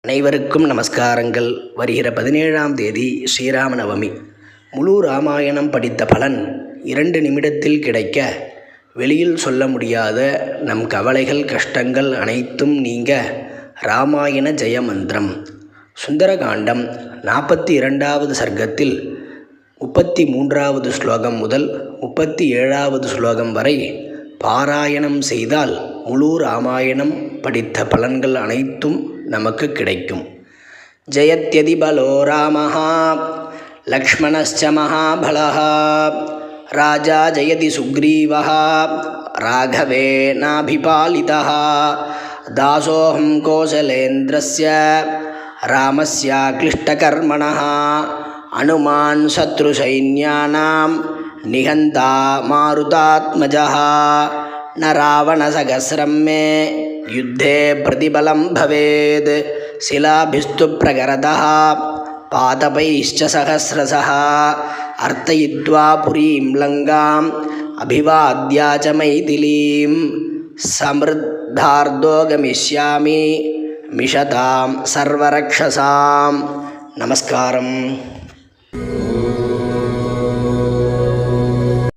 அனைவருக்கும் நமஸ்காரங்கள். வருகிற 17ஆம் தேதி ஸ்ரீராம நவமி. முழு ராமாயணம் படித்த பலன் 2 நிமிடத்தில் கிடைக்க, வெளியில் சொல்ல முடியாத நம் கவலைகள் கஷ்டங்கள் அனைத்தும் நீங்க ராமாயண ஜெய மந்திரம். சுந்தரகாண்டம் 42வது சர்க்கத்தில் 33வது ஸ்லோகம் முதல் 37வது ஸ்லோகம் வரை பாராயணம் செய்தால் முழு ராமாயணம் படித்த பலன்கள் அனைத்தும் நமக்கு கிடைக்கும். ஜெயத்யதி பலோ ராமஹ லக்ஷ்மணஸ்ச மகாபலஹ ராஜா ஜெயதி சுக்ரீவஹ ராகவேனாபிபாலிதஹ தாசோஹம் கோசலேந்திரஸ்ய ராமஸ்யாக்லிஷ்டகர்மணஹ அனுமான் சத்ருசைன்யானாம் நிகந்தா மாருதாத்மஜஹ ந ராவணசகஸ்ரம் மே யுத்தே பிரதிபலம் பவேத் சிலாபிஸ்து பிரகரதः பாதபைश्च சஹஸ்ரசः அர்த்தயித்வா புரீம் லங்காம் அபிவாத்யா ச மைதிலீம் சம்ருத்தார்தோ கமிஷ்யாமி மிஷதாம் சர்வரக்ஷசாம். நமஸ்காரம்.